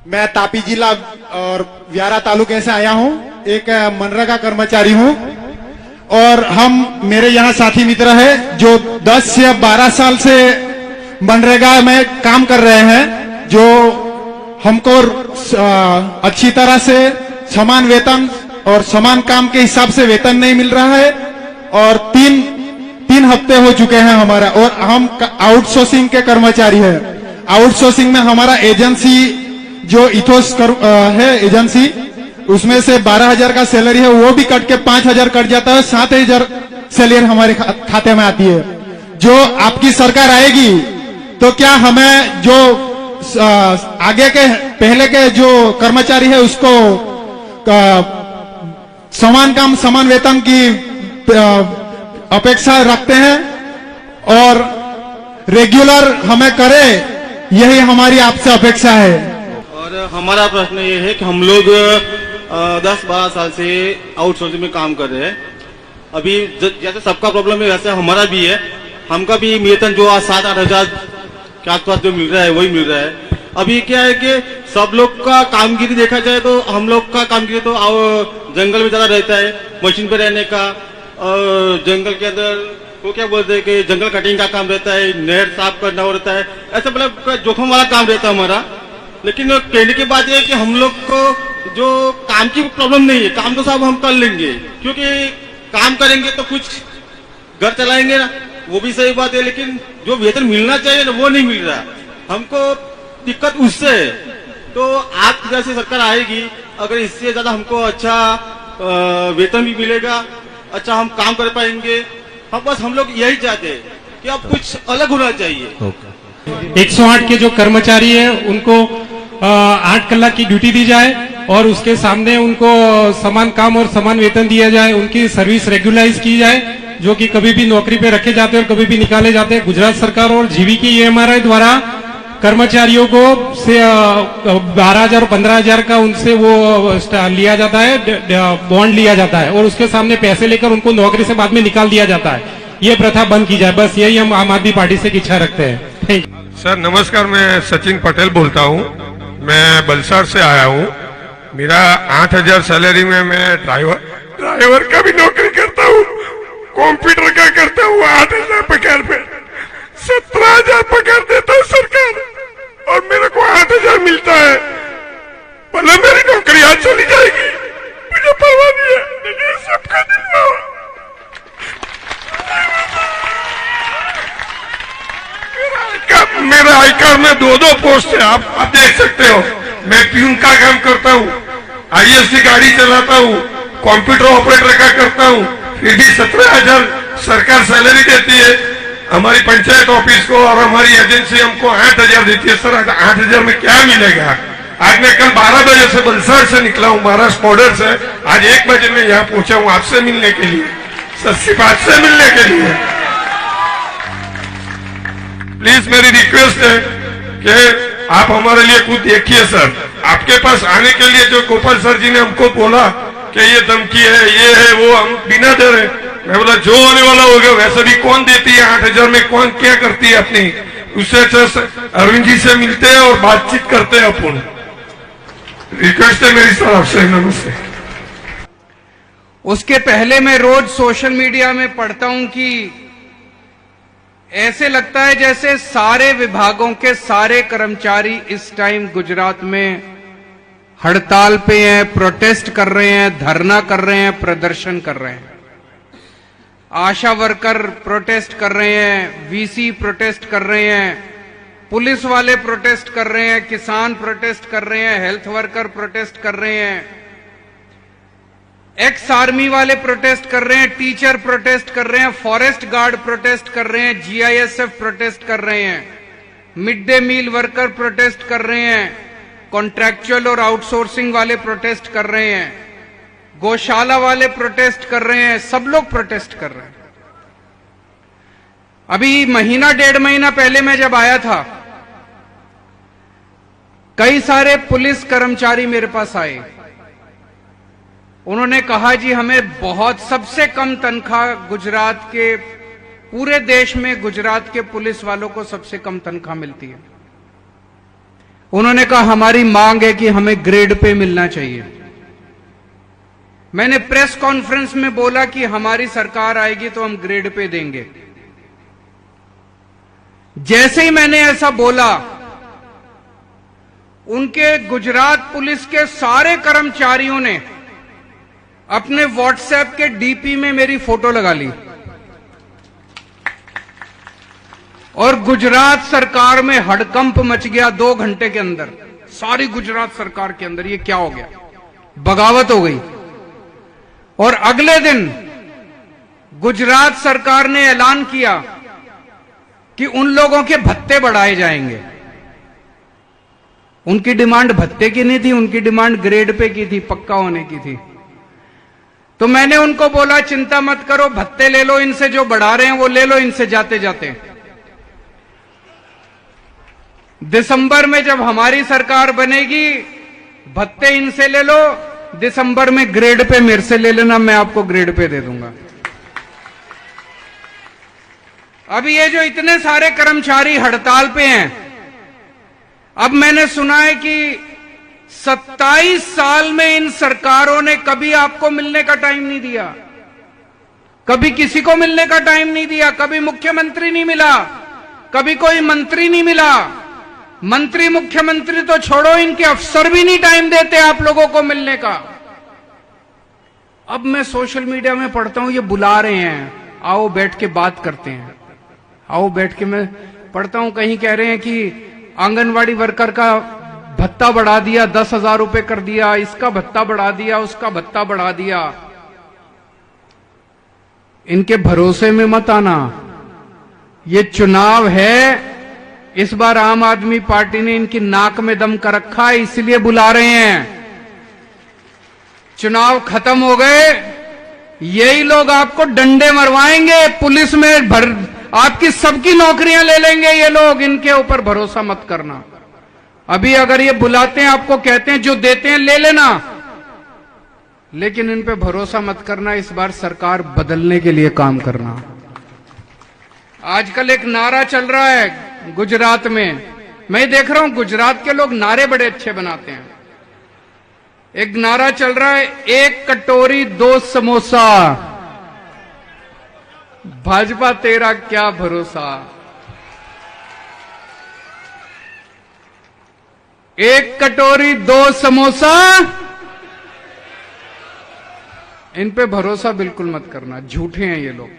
मैं तापी जिला और व्यारा तालुके से आया हूँ। एक मनरेगा कर्मचारी हूँ और हम मेरे यहाँ साथी मित्र है जो 10 या 12 साल से मनरेगा में काम कर रहे हैं, जो हमको अच्छी तरह से समान वेतन और समान काम के हिसाब से वेतन नहीं मिल रहा है और तीन हफ्ते हो चुके हैं हमारा। और हम आउटसोर्सिंग के कर्मचारी हैं। आउटसोर्सिंग में हमारा एजेंसी जो इथोस है एजेंसी, उसमें से 12,000 का सैलरी है, वो भी कट के 5,000 कट जाता है। 7,000 सैलरी हमारे खाते में आती है। जो आपकी सरकार आएगी तो क्या हमें जो आगे के पहले के जो कर्मचारी है उसको समान काम समान वेतन की अपेक्षा रखते हैं और रेगुलर हमें करे, यही हमारी आपसे अपेक्षा है। और हमारा प्रश्न ये है कि हम लोग 10-12 साल से आउटसोर्सिंग में काम कर रहे हैं। अभी जैसे सबका प्रॉब्लम है वैसे हमारा भी है। हमका भी वेतन जो 7-8 हजार के आसपास जो मिल रहा है वही मिल रहा है। अभी क्या है कि सब लोग का कामगिरी देखा जाए तो हम लोग का कामगिरी तो जंगल में ज्यादा रहता है, मशीन पे रहने का, और जंगल के अंदर वो क्या बोलते हैं कि जंगल कटिंग का काम रहता है, नहर साफ करना रहता है, ऐसा मतलब जोखिम वाला काम रहता है हमारा। लेकिन कहने की बात यह है कि हम लोग को जो काम की प्रॉब्लम नहीं है, काम तो सब हम कर लेंगे, क्योंकि काम करेंगे तो कुछ घर चलाएंगे ना, वो भी सही बात है। लेकिन जो वेतन मिलना चाहिए ना वो नहीं मिल रहा, हमको दिक्कत उससे है। तो आप जैसे सरकार आएगी, अगर इससे ज्यादा हमको अच्छा वेतन भी मिलेगा, अच्छा हम काम कर पाएंगे। हम लोग यही चाहते हैं कि अब कुछ अलग होना चाहिए। 108 के जो कर्मचारी है उनको 8 कलाक की ड्यूटी दी जाए और उसके सामने उनको समान काम और समान वेतन दिया जाए। उनकी सर्विस रेगुलाइज की जाए, जो कि कभी भी नौकरी पे रखे जाते हैं और कभी भी निकाले जाते हैं। गुजरात सरकार और जीवीके EMRI द्वारा कर्मचारियों को से 12,000 और 15,000 का उनसे वो लिया जाता है, बॉन्ड लिया जाता है और उसके सामने पैसे लेकर उनको नौकरी से बाद में निकाल दिया जाता है। ये प्रथा बंद की जाए, बस यही हम आम आदमी पार्टी से इच्छा रखते हैं। Thank you sir. नमस्कार, मैं सचिन पटेल बोलता हूँ। मैं बलसाड़ से आया हूँ। मेरा 8,000 सैलरी में मैं ड्राइवर का भी नौकरी करता हूँ, कंप्यूटर का करता हूँ। 8,000 पगार पे 17,000 पगार देता है सरकार और मेरे को 8,000 मिलता है। भले मेरी नौकरी आज चली जाएगी, मुझे परवाह नहीं है, लेकिन सबका दिलवा। मेरा आई कार्ड में 2 पोस्ट है, आप देख सकते हो। मैं प्यून का काम करता हूँ, ISD गाड़ी चलाता हूँ, कंप्यूटर ऑपरेटर का करता हूँ, फिर भी 17,000 सरकार सैलरी देती है। हमारी पंचायत ऑफिस को और हमारी एजेंसी हमको 8,000 देती है। सर 8,000 में क्या मिलेगा? आज मैं कल 12 बजे से बलसाड़ से निकला हूँ, महाराष्ट्र बॉर्डर से। आज 1 बजे मैं यहाँ पहुंचा हूँ आपसे मिलने के लिए, सर सिर्फ आपसे मिलने के लिए। प्लीज मेरी रिक्वेस्ट है कि आप हमारे लिए कुछ देखिए सर। आपके पास आने के लिए जो गोपाल सर जी ने हमको बोला कि ये धमकी है, ये है, वो हम बिना डरे, मैं बोला जो होने वाला होगा। वैसे भी कौन देती है 8,000 में, कौन क्या करती है अपनी, उससे अच्छा अरविंद जी से मिलते हैं और बातचीत करते हैं अपन। रिक्वेस्ट है मेरी सर आपसे। नमस्ते। उसके पहले मैं रोज सोशल मीडिया में पढ़ता हूं कि ऐसे लगता है जैसे सारे विभागों के सारे कर्मचारी इस टाइम गुजरात में हड़ताल पे हैं, प्रोटेस्ट कर रहे हैं, धरना कर रहे हैं, प्रदर्शन कर रहे हैं। आशा वर्कर प्रोटेस्ट कर रहे हैं, VC प्रोटेस्ट कर रहे हैं, पुलिस वाले प्रोटेस्ट कर रहे हैं, किसान प्रोटेस्ट कर रहे हैं, हेल्थ वर्कर प्रोटेस्ट कर रहे हैं, एक्स आर्मी वाले प्रोटेस्ट कर रहे हैं, टीचर प्रोटेस्ट कर रहे हैं, फॉरेस्ट गार्ड प्रोटेस्ट कर रहे हैं, GISF प्रोटेस्ट कर रहे हैं, mid day meal worker protest कर रहे हैं, कॉन्ट्रैक्चुअल और आउटसोर्सिंग वाले प्रोटेस्ट कर रहे हैं, गौशाला वाले प्रोटेस्ट कर रहे हैं, सब लोग प्रोटेस्ट कर रहे हैं। अभी महीना 1.5 महीना पहले मैं जब आया था, कई सारे पुलिस कर्मचारी मेरे पास आए। उन्होंने कहा जी हमें बहुत सबसे कम तनख्वाह गुजरात के, पूरे देश में गुजरात के पुलिस वालों को सबसे कम तनख्वाह मिलती है। उन्होंने कहा हमारी मांग है कि हमें ग्रेड पे मिलना चाहिए। मैंने प्रेस कॉन्फ्रेंस में बोला कि हमारी सरकार आएगी तो हम ग्रेड पे देंगे। जैसे ही मैंने ऐसा बोला, उनके गुजरात पुलिस के सारे कर्मचारियों ने अपने व्हाट्सएप के डीपी में मेरी फोटो लगा ली और गुजरात सरकार में हड़कंप मच गया 2 घंटे के अंदर। सारी गुजरात सरकार के अंदर ये क्या हो गया, बगावत हो गई। और अगले दिन गुजरात सरकार ने ऐलान किया कि उन लोगों के भत्ते बढ़ाए जाएंगे। उनकी डिमांड भत्ते की नहीं थी, उनकी डिमांड ग्रेड पे की थी, पक्का होने की थी। तो मैंने उनको बोला चिंता मत करो, भत्ते ले लो इनसे, जो बढ़ा रहे हैं वो ले लो इनसे जाते जाते। दिसंबर में जब हमारी सरकार बनेगी, भत्ते इनसे ले लो, दिसंबर में ग्रेड पे मेरे से ले लेना, मैं आपको ग्रेड पे दे दूंगा। अब ये जो इतने सारे कर्मचारी हड़ताल पे हैं, अब मैंने सुना है कि 27 साल में इन सरकारों ने कभी आपको मिलने का टाइम नहीं दिया, कभी किसी को मिलने का टाइम नहीं दिया, कभी मुख्यमंत्री नहीं मिला, कभी कोई मंत्री नहीं मिला। मंत्री मुख्यमंत्री तो छोड़ो, इनके अफसर भी नहीं टाइम देते आप लोगों को मिलने का। अब मैं सोशल मीडिया में पढ़ता हूं ये बुला रहे हैं, आओ बैठ के बात करते हैं, आओ बैठ के। मैं पढ़ता हूं कहीं कह रहे हैं कि आंगनवाड़ी वर्कर का भत्ता बढ़ा दिया, 10,000 रुपए कर दिया, इसका भत्ता बढ़ा दिया, उसका भत्ता बढ़ा दिया। इनके भरोसे में मत आना, ये चुनाव है। इस बार आम आदमी पार्टी ने इनकी नाक में दम कर रखा है, इसलिए बुला रहे हैं। चुनाव खत्म हो गए, यही लोग आपको डंडे मरवाएंगे, पुलिस में आपकी सबकी नौकरियां ले लेंगे ये लोग। इनके ऊपर भरोसा मत करना। अभी अगर ये बुलाते हैं, आपको कहते हैं जो देते हैं ले लेना, लेकिन इन पे भरोसा मत करना। इस बार सरकार बदलने के लिए काम करना। आजकल एक नारा चल रहा है गुजरात में, मैं देख रहा हूं गुजरात के लोग नारे बड़े अच्छे बनाते हैं। एक नारा चल रहा है, 1 कटोरी 2 समोसा, भाजपा तेरा क्या भरोसा। 1 कटोरी 2 समोसा, इन पे भरोसा बिल्कुल मत करना, झूठे हैं ये लोग,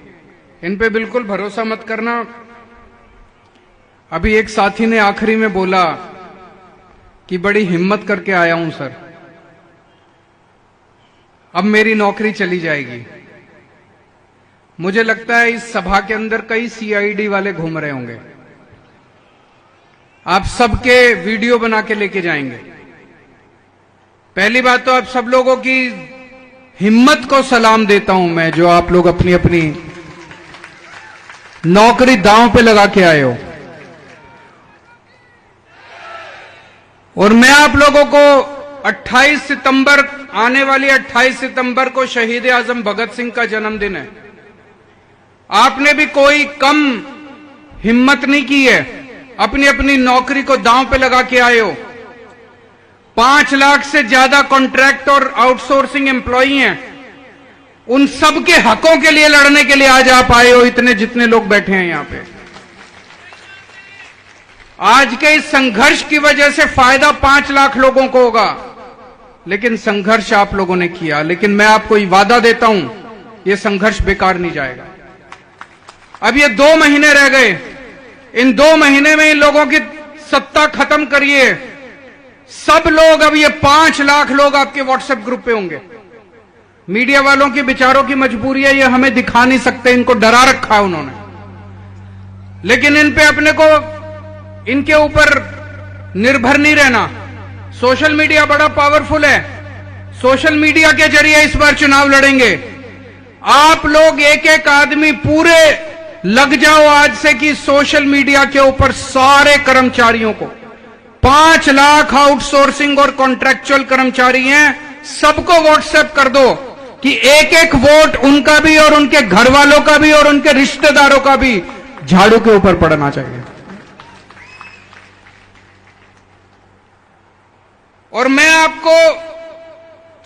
इन पे बिल्कुल भरोसा मत करना। अभी एक साथी ने आखिरी में बोला कि बड़ी हिम्मत करके आया हूं सर, अब मेरी नौकरी चली जाएगी। मुझे लगता है इस सभा के अंदर कई सीआईडी वाले घूम रहे होंगे, आप सबके वीडियो बना के लेके जाएंगे। पहली बात तो आप सब लोगों की हिम्मत को सलाम देता हूं मैं, जो आप लोग अपनी अपनी नौकरी दांव पे लगा के आए हो। और मैं आप लोगों को 28 सितंबर, आने वाली 28 सितंबर को शहीद आजम भगत सिंह का जन्मदिन है। आपने भी कोई कम हिम्मत नहीं की है, अपनी अपनी नौकरी को दांव पे लगा के आए हो। 5 लाख से ज्यादा कॉन्ट्रैक्ट और आउटसोर्सिंग एम्प्लॉई हैं, उन सब के हकों के लिए लड़ने के लिए आज आप आए हो, इतने जितने लोग बैठे हैं यहां पे। आज के इस संघर्ष की वजह से फायदा 5 लाख लोगों को होगा, लेकिन संघर्ष आप लोगों ने किया। लेकिन मैं आपको ये वादा देता हूं, ये संघर्ष बेकार नहीं जाएगा। अब ये 2 महीने रह गए, इन 2 महीने में इन लोगों की सत्ता खत्म करिए। सब लोग, अब ये 5 लाख लोग आपके व्हाट्सएप ग्रुप पे होंगे। मीडिया वालों की बेचारों की मजबूरी है, ये हमें दिखा नहीं सकते, इनको डरा रखा है उन्होंने। लेकिन इन पे अपने को, इनके ऊपर निर्भर नहीं रहना। सोशल मीडिया बड़ा पावरफुल है, सोशल मीडिया के जरिए इस बार चुनाव लड़ेंगे। आप लोग एक एक आदमी पूरे लग जाओ आज से कि सोशल मीडिया के ऊपर सारे कर्मचारियों को, 5 लाख आउटसोर्सिंग और कॉन्ट्रैक्चुअल कर्मचारी हैं, सबको व्हाट्सएप कर दो कि एक एक वोट उनका भी और उनके घर वालों का भी और उनके रिश्तेदारों का भी झाड़ू के ऊपर पड़ना चाहिए। और मैं आपको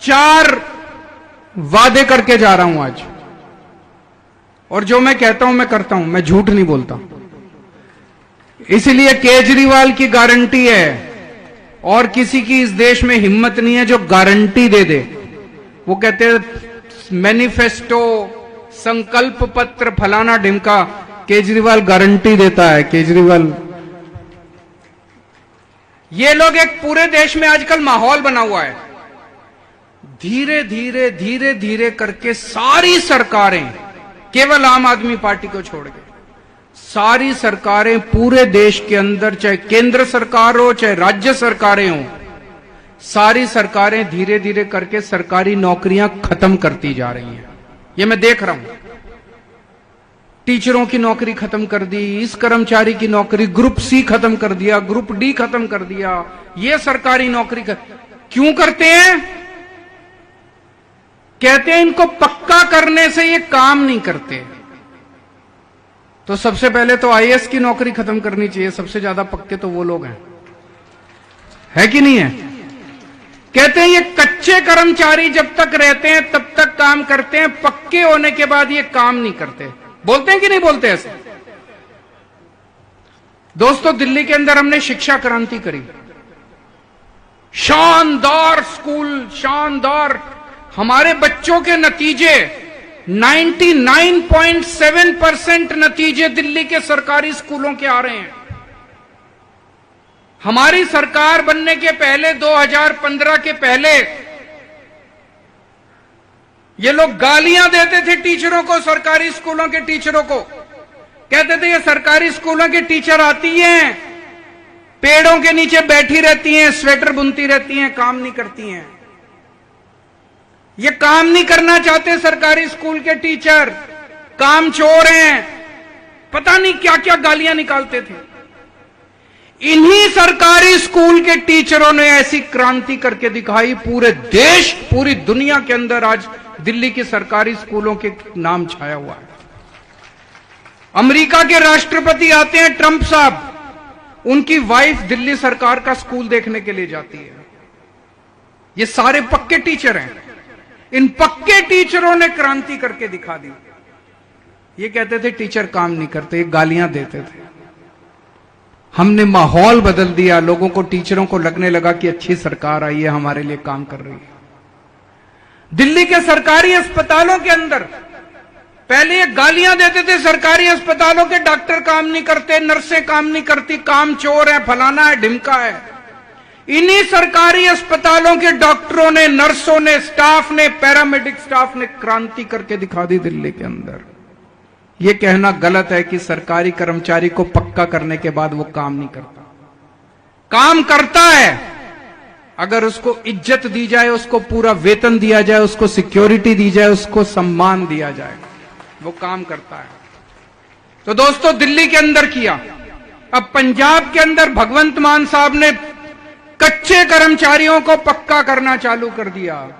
4 वादे करके जा रहा हूं आज, और जो मैं कहता हूं मैं करता हूं, मैं झूठ नहीं बोलता। इसलिए केजरीवाल की गारंटी है, और किसी की इस देश में हिम्मत नहीं है जो गारंटी दे दे। वो कहते हैं मैनिफेस्टो, संकल्प पत्र, फलाना ढिमका। केजरीवाल गारंटी देता है। केजरीवाल, ये लोग एक पूरे देश में आजकल माहौल बना हुआ है, धीरे धीरे धीरे धीरे करके सारी सरकारें, केवल आम आदमी पार्टी को छोड़ के सारी सरकारें पूरे देश के अंदर, चाहे केंद्र सरकार हो चाहे राज्य सरकारें हो, सारी सरकारें धीरे धीरे करके सरकारी नौकरियां खत्म करती जा रही हैं। ये मैं देख रहा हूं। टीचरों की नौकरी खत्म कर दी, इस कर्मचारी की नौकरी, ग्रुप सी खत्म कर दिया, ग्रुप डी खत्म कर दिया, ये सरकारी नौकरी क्यों करते हैं? कहते हैं इनको पक्का करने से ये काम नहीं करते। तो सबसे पहले तो आईएएस की नौकरी खत्म करनी चाहिए। सबसे ज्यादा पक्के तो वो लोग हैं, है कि नहीं है? कहते हैं ये कच्चे कर्मचारी जब तक रहते हैं तब तक काम करते हैं, पक्के होने के बाद ये काम नहीं करते। बोलते हैं कि नहीं बोलते ऐसे? दोस्तों, दिल्ली के अंदर हमने शिक्षा क्रांति करी, शानदार स्कूल, शानदार। हमारे बच्चों के नतीजे 99.7% नतीजे दिल्ली के सरकारी स्कूलों के आ रहे हैं। हमारी सरकार बनने के पहले, 2015 के पहले, ये लोग गालियां देते थे टीचरों को, सरकारी स्कूलों के टीचरों को। कहते थे ये सरकारी स्कूलों के टीचर आती हैं, पेड़ों के नीचे बैठी रहती हैं, स्वेटर बुनती रहती हैं, काम नहीं करती हैं। ये काम नहीं करना चाहते सरकारी स्कूल के टीचर, काम चोर हैं, पता नहीं क्या क्या गालियां निकालते थे। इन्हीं सरकारी स्कूल के टीचरों ने ऐसी क्रांति करके दिखाई, पूरे देश, पूरी दुनिया के अंदर आज दिल्ली के सरकारी स्कूलों के नाम छाया हुआ है। अमेरिका के राष्ट्रपति आते हैं, ट्रंप साहब, उनकी वाइफ दिल्ली सरकार का स्कूल देखने के लिए जाती है। ये सारे पक्के टीचर हैं। इन पक्के टीचरों ने क्रांति करके दिखा दी। ये कहते थे टीचर काम नहीं करते, ये गालियां देते थे। हमने माहौल बदल दिया, लोगों को, टीचरों को लगने लगा कि अच्छी सरकार आई है, हमारे लिए काम कर रही है। दिल्ली के सरकारी अस्पतालों के अंदर पहले ये गालियां देते थे, सरकारी अस्पतालों के डॉक्टर काम नहीं करते, नर्सें काम नहीं करती, काम चोर है, फलाना है, ढिमका है। इन्हीं सरकारी अस्पतालों के डॉक्टरों ने, नर्सों ने, स्टाफ ने, पैरामेडिक स्टाफ ने क्रांति करके दिखा दी दिल्ली के अंदर। यह कहना गलत है कि सरकारी कर्मचारी को पक्का करने के बाद वो काम नहीं करता। काम करता है, अगर उसको इज्जत दी जाए, उसको पूरा वेतन दिया जाए, उसको सिक्योरिटी दी जाए, उसको सम्मान दिया जाए, वो काम करता है। तो दोस्तों, दिल्ली के अंदर किया। अब पंजाब के अंदर भगवंत मान साहब ने कच्चे कर्मचारियों को पक्का करना चालू कर दिया।